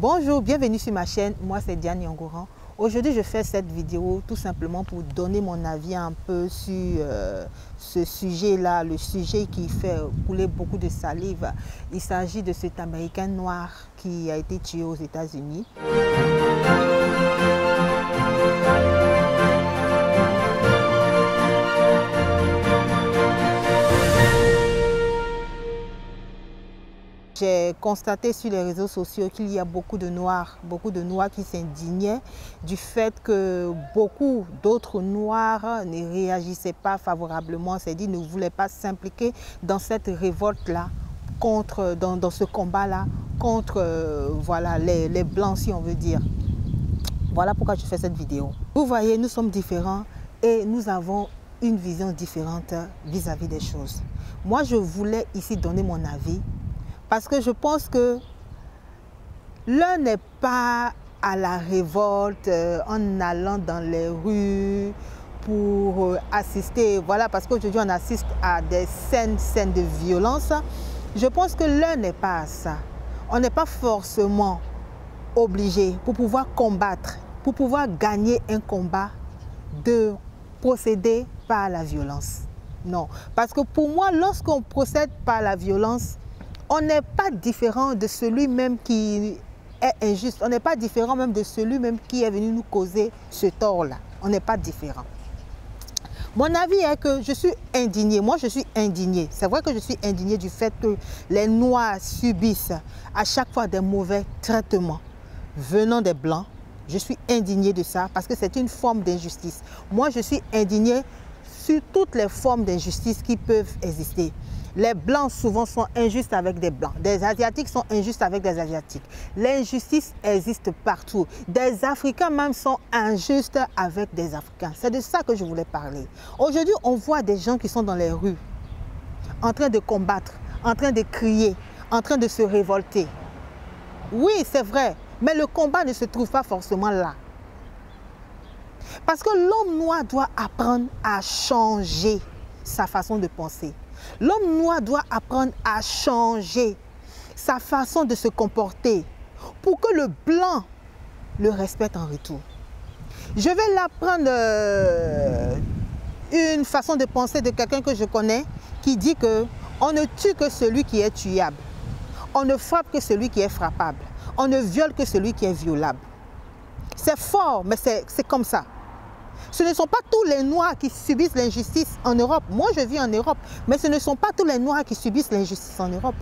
Bonjour, bienvenue sur ma chaîne, moi c'est Diane Yangoran. Aujourd'hui je fais cette vidéo tout simplement pour donner mon avis un peu sur ce sujet-là, le sujet qui fait couler beaucoup de salive. Il s'agit de cet Américain noir qui a été tué aux États-Unis. J'ai constaté sur les réseaux sociaux qu'il y a beaucoup de Noirs qui s'indignaient du fait que beaucoup d'autres Noirs ne réagissaient pas favorablement, c'est-à-dire ne voulaient pas s'impliquer dans cette révolte-là, dans ce combat-là, contre voilà, les Blancs, si on veut dire. Voilà pourquoi je fais cette vidéo. Vous voyez, nous sommes différents et nous avons une vision différente vis-à-vis des choses. Moi, je voulais ici donner mon avis. Parce que je pense que l'un n'est pas à la révolte en allant dans les rues pour assister. Voilà, parce qu'aujourd'hui on assiste à des scènes de violence. Je pense que l'un n'est pas à ça. On n'est pas forcément obligé pour pouvoir combattre, pour pouvoir gagner un combat, de procéder par la violence. Non, parce que pour moi, lorsqu'on procède par la violence, on n'est pas différent de celui même qui est injuste. On n'est pas différent même de celui même qui est venu nous causer ce tort-là. On n'est pas différent. Mon avis est que je suis indignée. Moi, je suis indignée. C'est vrai que je suis indignée du fait que les Noirs subissent à chaque fois des mauvais traitements venant des Blancs. Je suis indignée de ça parce que c'est une forme d'injustice. Moi, je suis indignée sur toutes les formes d'injustice qui peuvent exister. Les Blancs souvent sont injustes avec des Blancs. Des Asiatiques sont injustes avec des Asiatiques. L'injustice existe partout. Des Africains même sont injustes avec des Africains. C'est de ça que je voulais parler. Aujourd'hui, on voit des gens qui sont dans les rues, en train de combattre, en train de crier, en train de se révolter. Oui, c'est vrai, mais le combat ne se trouve pas forcément là. Parce que l'homme noir doit apprendre à changer sa façon de penser. L'homme noir doit apprendre à changer sa façon de se comporter pour que le blanc le respecte en retour. Je vais l'apprendre une façon de penser de quelqu'un que je connais qui dit que on ne tue que celui qui est tuable. On ne frappe que celui qui est frappable. On ne viole que celui qui est violable. C'est fort, mais c'est comme ça. Ce ne sont pas tous les Noirs qui subissent l'injustice en Europe. Moi, je vis en Europe, mais ce ne sont pas tous les Noirs qui subissent l'injustice en Europe.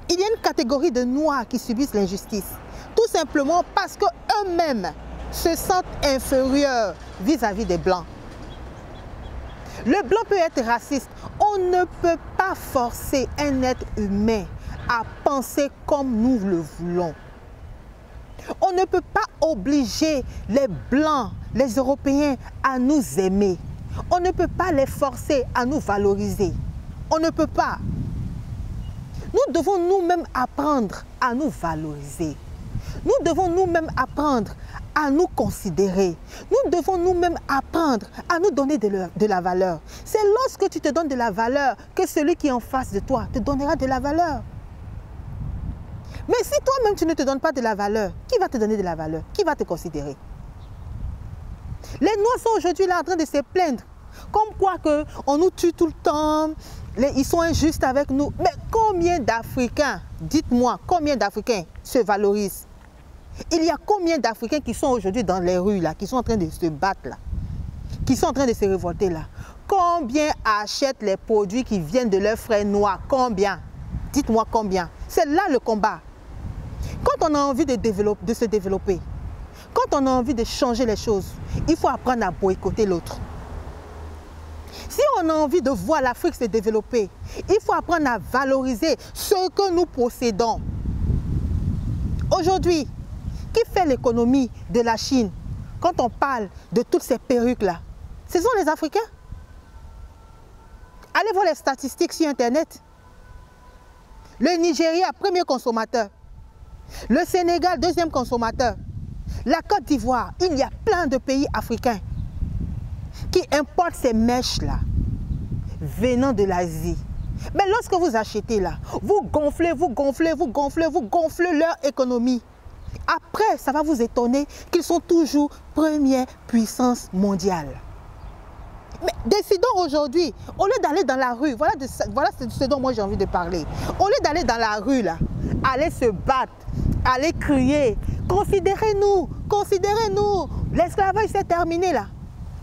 Il y a une catégorie de Noirs qui subissent l'injustice, tout simplement parce qu'eux-mêmes se sentent inférieurs vis-à-vis des Blancs. Le Blanc peut être raciste. On ne peut pas forcer un être humain à penser comme nous le voulons. On ne peut pas obliger les Blancs, les Européens à nous aimer. On ne peut pas les forcer à nous valoriser. On ne peut pas. Nous devons nous-mêmes apprendre à nous valoriser. Nous devons nous-mêmes apprendre à nous considérer. Nous devons nous-mêmes apprendre à nous donner de la valeur. C'est lorsque tu te donnes de la valeur que celui qui est en face de toi te donnera de la valeur. Mais si toi-même tu ne te donnes pas de la valeur, qui va te donner de la valeur? Qui va te considérer? Les Noirs sont aujourd'hui là en train de se plaindre. Comme quoi on nous tue tout le temps, ils sont injustes avec nous. Mais combien d'Africains, dites-moi, combien d'Africains se valorisent? Il y a combien d'Africains qui sont aujourd'hui dans les rues là, qui sont en train de se battre là, qui sont en train de se révolter là? Combien achètent les produits qui viennent de leurs frères noirs? Combien? Dites-moi combien. C'est là le combat. Quand on a envie de se développer, quand on a envie de changer les choses, il faut apprendre à boycotter l'autre. Si on a envie de voir l'Afrique se développer, il faut apprendre à valoriser ce que nous possédons. Aujourd'hui, qui fait l'économie de la Chine quand on parle de toutes ces perruques-là? Ce sont les Africains. Allez voir les statistiques sur Internet. Le Nigeria, premier consommateur. Le Sénégal, deuxième consommateur. La Côte d'Ivoire, il y a plein de pays africains qui importent ces mèches-là venant de l'Asie. Mais lorsque vous achetez là, vous gonflez leur économie. Après, ça va vous étonner qu'ils sont toujours première puissance mondiale. Mais décidons aujourd'hui, au lieu d'aller dans la rue, voilà ce dont moi j'ai envie de parler. Au lieu d'aller dans la rue là, aller se battre, aller crier, considérez-nous, l'esclavage s'est terminé là.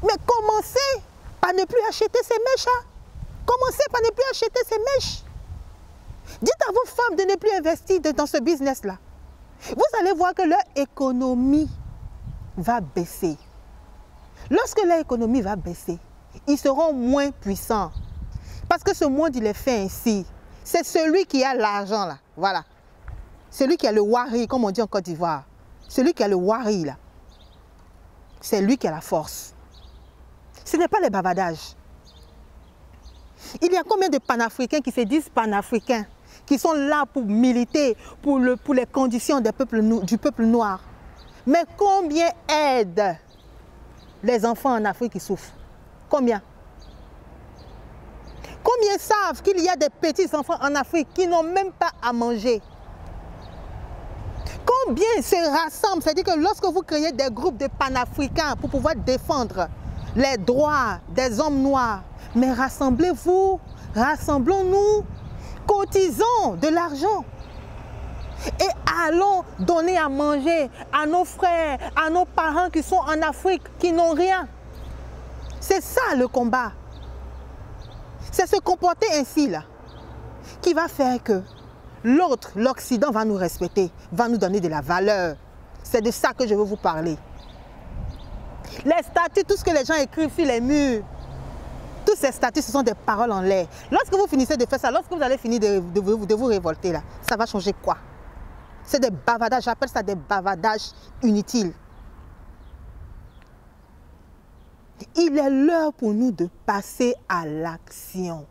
Mais commencez par ne plus acheter ces mèches là. Commencez par ne plus acheter ces mèches. Dites à vos femmes de ne plus investir dans ce business là. Vous allez voir que leur économie va baisser. Lorsque leur économie va baisser, ils seront moins puissants. Parce que ce monde, il est fait ainsi. C'est celui qui a l'argent là. Voilà. Celui qui a le wari, comme on dit en Côte d'Ivoire. Celui qui a le wari là. C'est lui qui a la force. Ce n'est pas les bavardages. Il y a combien de panafricains qui se disent panafricains, qui sont là pour militer pour les conditions du peuple noir. Mais combien aident les enfants en Afrique qui souffrent? Combien? Combien savent qu'il y a des petits enfants en Afrique qui n'ont même pas à manger? Combien se rassemblent? C'est-à-dire que lorsque vous créez des groupes de panafricains pour pouvoir défendre les droits des hommes noirs, mais rassemblez-vous, rassemblons-nous, cotisons de l'argent et allons donner à manger à nos frères, à nos parents qui sont en Afrique, qui n'ont rien. C'est ça le combat. C'est se comporter ainsi là qui va faire que l'autre, l'Occident va nous respecter, va nous donner de la valeur. C'est de ça que je veux vous parler. Les statues, tout ce que les gens écrivent sur les murs, tous ces statuts, ce sont des paroles en l'air. Lorsque vous finissez de faire ça, lorsque vous allez finir de vous révolter là, ça va changer quoi? C'est des bavardages, j'appelle ça des bavardages inutiles. Il est l'heure pour nous de passer à l'action.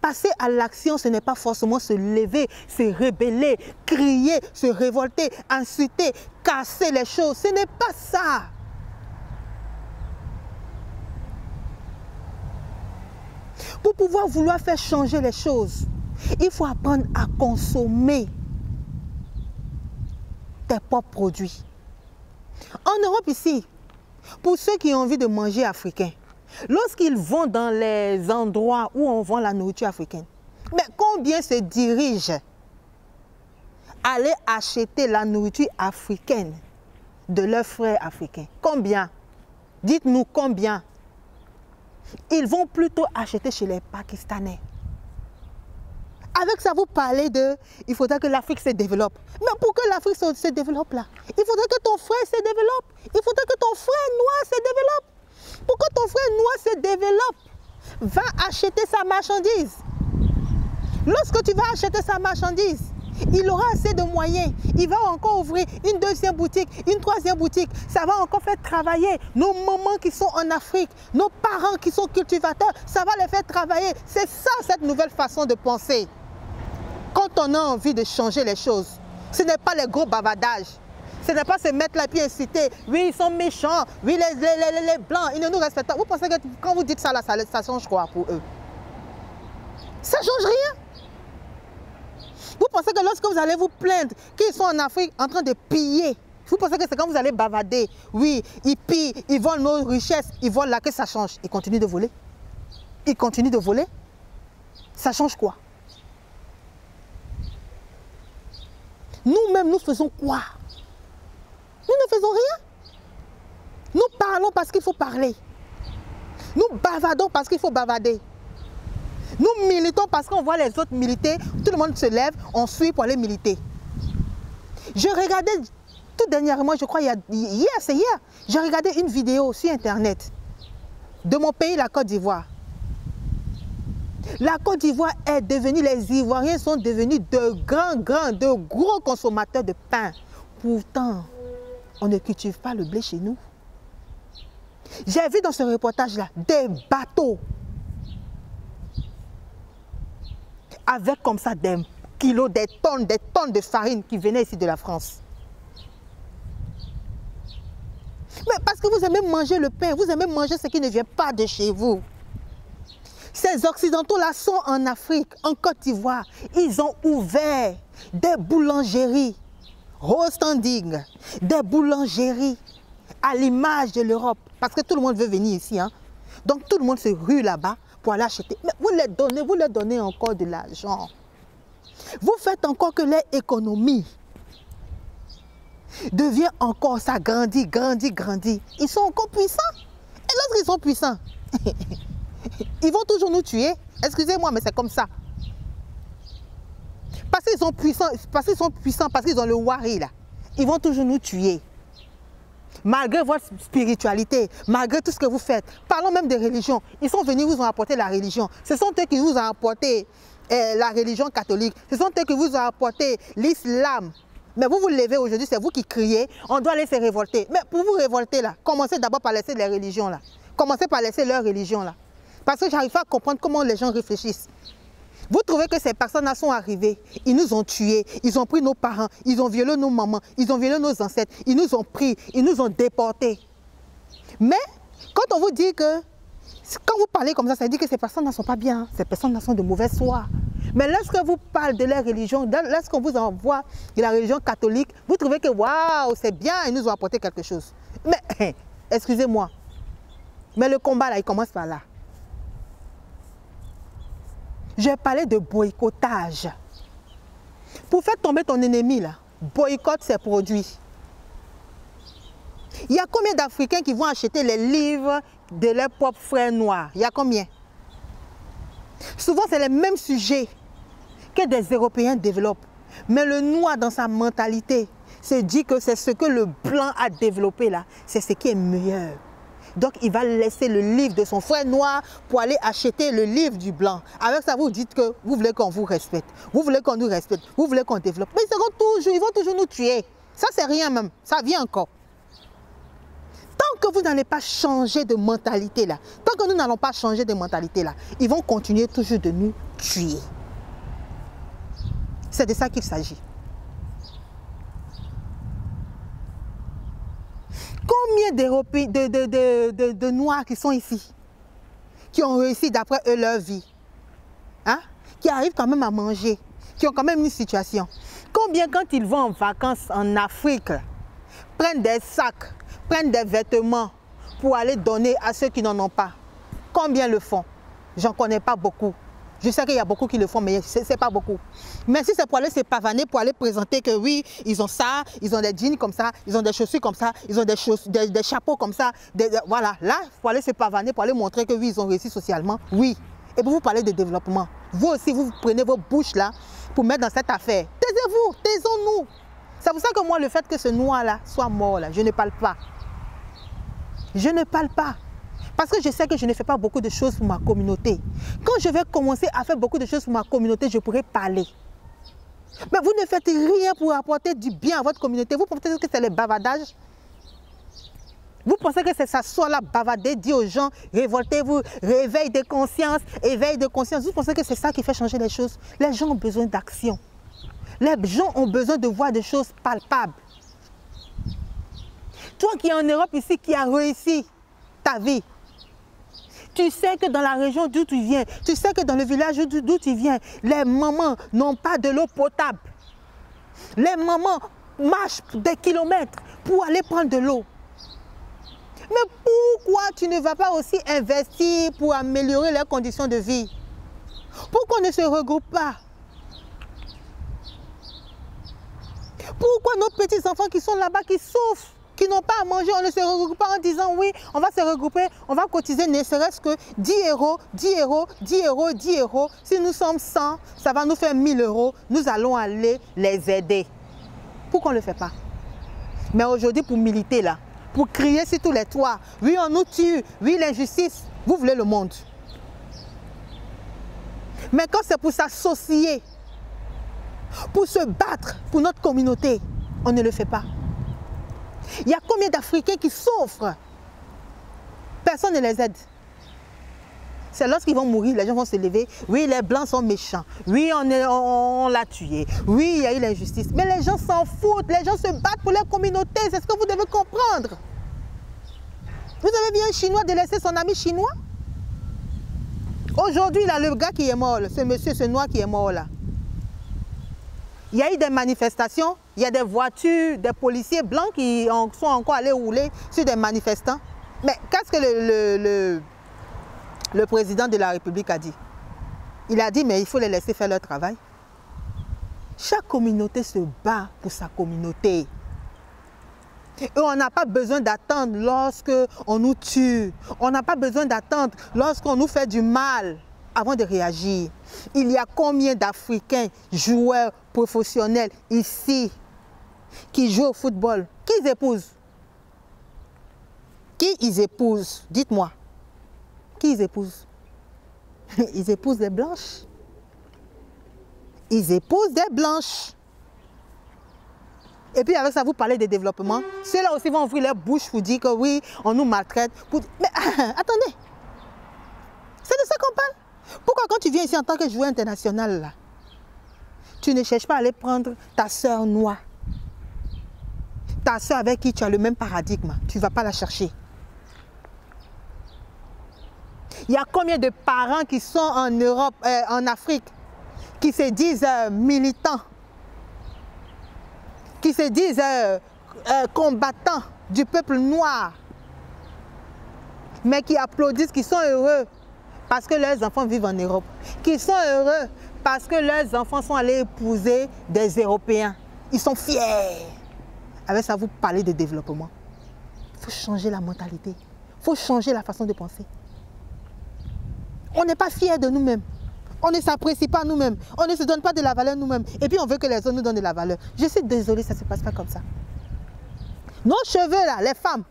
Passer à l'action, ce n'est pas forcément se lever, se rebeller, crier, se révolter, insulter, casser les choses. Ce n'est pas ça. Pour pouvoir vouloir faire changer les choses, il faut apprendre à consommer tes propres produits. En Europe ici, pour ceux qui ont envie de manger africain, lorsqu'ils vont dans les endroits où on vend la nourriture africaine, mais combien se dirigent à aller acheter la nourriture africaine de leurs frères africains? Combien? Dites-nous combien? Ils vont plutôt acheter chez les Pakistanais. Avec ça, vous parlez de, il faudrait que l'Afrique se développe. Mais pour que l'Afrique se développe là, il faudrait que ton frère se développe. Il faudrait que ton frère noir se développe. Pour que ton frère noir se développe, va acheter sa marchandise. Lorsque tu vas acheter sa marchandise, il aura assez de moyens. Il va encore ouvrir une deuxième boutique, une troisième boutique. Ça va encore faire travailler nos mamans qui sont en Afrique, nos parents qui sont cultivateurs. Ça va les faire travailler. C'est ça, cette nouvelle façon de penser. Quand on a envie de changer les choses, ce n'est pas les gros bavardages. Ce n'est pas se mettre là puis inciter. Oui, ils sont méchants. Oui, les blancs, ils ne nous respectent pas. Vous pensez que quand vous dites ça, là, ça change quoi pour eux? Ça ne change rien. Vous pensez que lorsque vous allez vous plaindre qu'ils sont en Afrique en train de piller, vous pensez que c'est quand vous allez bavader, oui, ils pillent, ils volent nos richesses, ils volent là, que ça change? Ils continuent de voler. Ils continuent de voler. Ça change quoi? Nous-mêmes, nous faisons quoi? Nous ne faisons rien. Nous parlons parce qu'il faut parler. Nous bavardons parce qu'il faut bavarder. Nous militons parce qu'on voit les autres militer. Tout le monde se lève, on suit pour aller militer. Je regardais tout dernièrement, je crois hier, j'ai regardé une vidéo sur Internet de mon pays, la Côte d'Ivoire. La Côte d'Ivoire est devenue, les Ivoiriens sont devenus de gros consommateurs de pain. Pourtant, on ne cultive pas le blé chez nous. J'ai vu dans ce reportage-là des bateaux avec comme ça des kilos, des tonnes de farine qui venaient ici de la France. Mais parce que vous aimez manger le pain, vous aimez manger ce qui ne vient pas de chez vous. Ces Occidentaux-là sont en Afrique, en Côte d'Ivoire. Ils ont ouvert des boulangeries, standing, des boulangeries à l'image de l'Europe. Parce que tout le monde veut venir ici. Hein. Donc tout le monde se rue là-bas pour aller acheter. Mais vous leur donnez encore de l'argent. Vous faites encore que leur économie devient encore, ça grandit. Ils sont encore puissants. Et lorsqu'ils sont puissants, ils vont toujours nous tuer. Excusez-moi, mais c'est comme ça. Parce qu'ils sont puissants, parce qu'ils ont le wari là. Ils vont toujours nous tuer. Malgré votre spiritualité, malgré tout ce que vous faites. Parlons même de religion. Ils sont venus, vous ont apporté la religion. Ce sont eux qui vous ont apporté la religion catholique. Ce sont eux qui vous ont apporté l'islam. Mais vous vous levez aujourd'hui, c'est vous qui criez, on doit aller se révolter. Mais pour vous révolter là, commencez d'abord par laisser les religions là. Commencez par laisser leur religion là. Parce que j'arrive pas à comprendre comment les gens réfléchissent. Vous trouvez que ces personnes-là sont arrivées, ils nous ont tués, ils ont pris nos parents, ils ont violé nos mamans, ils ont violé nos ancêtres, ils nous ont pris, ils nous ont déportés. Mais quand on vous dit que, quand vous parlez comme ça veut dire que ces personnes ne sont pas bien, ces personnes sont de mauvaise foi. Mais lorsque vous parlez de leur religion, lorsqu'on vous envoie de la religion catholique, vous trouvez que waouh, c'est bien, ils nous ont apporté quelque chose. Mais, excusez-moi, mais le combat là, il commence par là. Je parlais de boycottage. Pour faire tomber ton ennemi, là, boycotte ses produits. Il y a combien d'Africains qui vont acheter les livres de leurs propres frères noirs? Il y a combien? Souvent, c'est les mêmes sujets que des Européens développent. Mais le noir, dans sa mentalité, se dit que c'est ce que le blanc a développé là. C'est ce qui est meilleur. Donc, il va laisser le livre de son frère noir pour aller acheter le livre du blanc. Avec ça, vous dites que vous voulez qu'on vous respecte. Vous voulez qu'on nous respecte. Vous voulez qu'on développe. Mais ils vont toujours nous tuer. Ça, c'est rien même. Ça vient encore. Tant que vous n'allez pas changer de mentalité là, tant que nous n'allons pas changer de mentalité là, ils vont continuer toujours de nous tuer. C'est de ça qu'il s'agit. Combien de Noirs qui sont ici, qui ont réussi d'après eux leur vie, hein? Qui arrivent quand même à manger, qui ont quand même une situation. Combien quand ils vont en vacances en Afrique, prennent des sacs, prennent des vêtements pour aller donner à ceux qui n'en ont pas? Combien le font? J'en connais pas beaucoup. Je sais qu'il y a beaucoup qui le font, mais ce n'est pas beaucoup. Mais si c'est pour aller se pavaner, pour aller présenter que oui, ils ont ça, ils ont des jeans comme ça, ils ont des chaussures comme ça, ils ont des chapeaux comme ça. Voilà, là, pour aller se pavaner, pour aller montrer que oui, ils ont réussi socialement, oui. Et pour vous parler de développement, vous aussi, vous prenez vos bouches là pour mettre dans cette affaire. Taisez-vous, taisons-nous. C'est pour ça que moi, le fait que ce noir-là soit mort, là, je ne parle pas. Je ne parle pas. Parce que je sais que je ne fais pas beaucoup de choses pour ma communauté. Quand je vais commencer à faire beaucoup de choses pour ma communauté, je pourrai parler. Mais vous ne faites rien pour apporter du bien à votre communauté. Vous pensez que c'est le bavardage? Vous pensez que c'est ça soit là bavarder, dire aux gens, révoltez-vous, réveil de conscience, éveil de conscience. Vous pensez que c'est ça qui fait changer les choses? Les gens ont besoin d'action. Les gens ont besoin de voir des choses palpables. Toi qui es en Europe ici, qui as réussi ta vie, tu sais que dans la région d'où tu viens, tu sais que dans le village d'où tu viens, les mamans n'ont pas de l'eau potable. Les mamans marchent des kilomètres pour aller prendre de l'eau. Mais pourquoi tu ne vas pas aussi investir pour améliorer leurs conditions de vie? Pourquoi on ne se regroupe pas? Pourquoi nos petits-enfants qui sont là-bas, qui souffrent, qui n'ont pas à manger, on ne se regroupe pas en disant oui, on va se regrouper, on va cotiser ne serait-ce que 10 euros, 10 euros, 10 euros, 10 euros. Si nous sommes 100, ça va nous faire 1000 euros. Nous allons aller les aider. Pourquoi on ne le fait pas? Mais aujourd'hui, pour militer là, pour crier sur tous les toits, oui, on nous tue, oui, l'injustice, vous voulez le monde. Mais quand c'est pour s'associer, pour se battre pour notre communauté, on ne le fait pas. Il y a combien d'Africains qui souffrent? Personne ne les aide. C'est lorsqu'ils vont mourir, les gens vont se lever. Oui, les Blancs sont méchants. Oui, on l'a tué. Oui, il y a eu l'injustice. Mais les gens s'en foutent. Les gens se battent pour leur communauté. C'est ce que vous devez comprendre. Vous avez vu un Chinois délaisser son ami chinois? Aujourd'hui, là, le gars qui est mort, ce monsieur, ce noir qui est mort là, il y a eu des manifestations, il y a des voitures, des policiers blancs qui sont encore allés rouler sur des manifestants. Mais qu'est-ce que le président de la République a dit? Il a dit, mais il faut les laisser faire leur travail. Chaque communauté se bat pour sa communauté. Et on n'a pas besoin d'attendre lorsque on nous tue. On n'a pas besoin d'attendre lorsqu'on nous fait du mal avant de réagir. Il y a combien d'Africains, joueurs professionnels ici, qui jouent au football? Qui ils épousent? Qui ils épousent? Dites-moi. Qui ils épousent? Ils épousent des blanches. Ils épousent des blanches. Et puis avec ça, vous parlez de développement. Ceux-là aussi vont ouvrir leur bouche pour dire que oui, on nous maltraite. Mais attendez, c'est de ça qu'on parle. Pourquoi quand tu viens ici en tant que joueur international, là, tu ne cherches pas à aller prendre ta soeur noire, ta soeur avec qui tu as le même paradigme, tu ne vas pas la chercher. Il y a combien de parents qui sont en Europe, en Afrique, qui se disent militants, qui se disent combattants du peuple noir, mais qui applaudissent, qui sont heureux parce que leurs enfants vivent en Europe, qui sont heureux parce que leurs enfants sont allés épouser des Européens. Ils sont fiers. Avec ça, vous parlez de développement. Il faut changer la mentalité. Il faut changer la façon de penser. On n'est pas fiers de nous-mêmes. On ne s'apprécie pas nous-mêmes. On ne se donne pas de la valeur nous-mêmes. Et puis on veut que les autres nous donnent de la valeur. Je suis désolée, ça ne se passe pas comme ça. Nos cheveux là,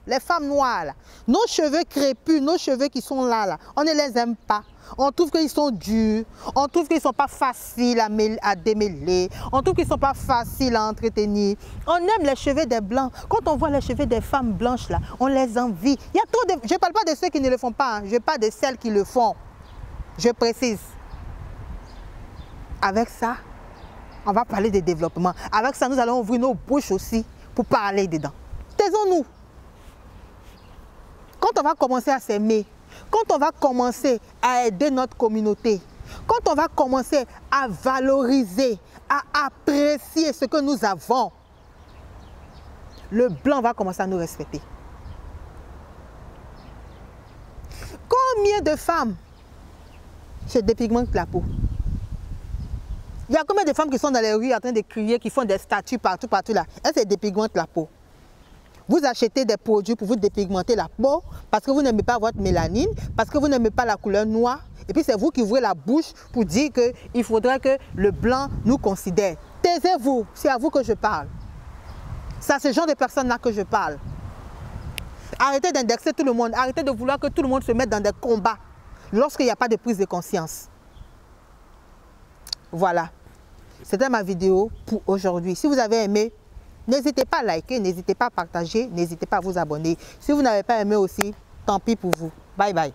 les femmes noires là, nos cheveux crépus, nos cheveux qui sont là, on ne les aime pas. On trouve qu'ils sont durs, on trouve qu'ils ne sont pas faciles à démêler, on trouve qu'ils ne sont pas faciles à entretenir. On aime les cheveux des blancs. Quand on voit les cheveux des femmes blanches là, on les envie. Il y a trop de... Je ne parle pas de ceux qui ne le font pas, hein. Je parle de celles qui le font. Je précise. Avec ça, on va parler de développement. Avec ça, nous allons ouvrir nos bouches aussi pour parler dedans. Taisons-nous. Quand on va commencer à s'aimer, quand on va commencer à aider notre communauté, quand on va commencer à valoriser, à apprécier ce que nous avons, le blanc va commencer à nous respecter. Combien de femmes se dépigmentent la peau? Il y a combien de femmes qui sont dans les rues en train de crier, qui font des statues partout là? Elles se dépigmentent la peau. Vous achetez des produits pour vous dépigmenter la peau parce que vous n'aimez pas votre mélanine, parce que vous n'aimez pas la couleur noire. Et puis c'est vous qui ouvrez la bouche pour dire qu'il faudrait que le blanc nous considère. Taisez-vous, c'est à vous que je parle. C'est à ce genre de personnes-là que je parle. Arrêtez d'indexer tout le monde, arrêtez de vouloir que tout le monde se mette dans des combats lorsqu'il n'y a pas de prise de conscience. Voilà, c'était ma vidéo pour aujourd'hui. Si vous avez aimé, n'hésitez pas à liker, n'hésitez pas à partager, n'hésitez pas à vous abonner. Si vous n'avez pas aimé aussi, tant pis pour vous. Bye bye.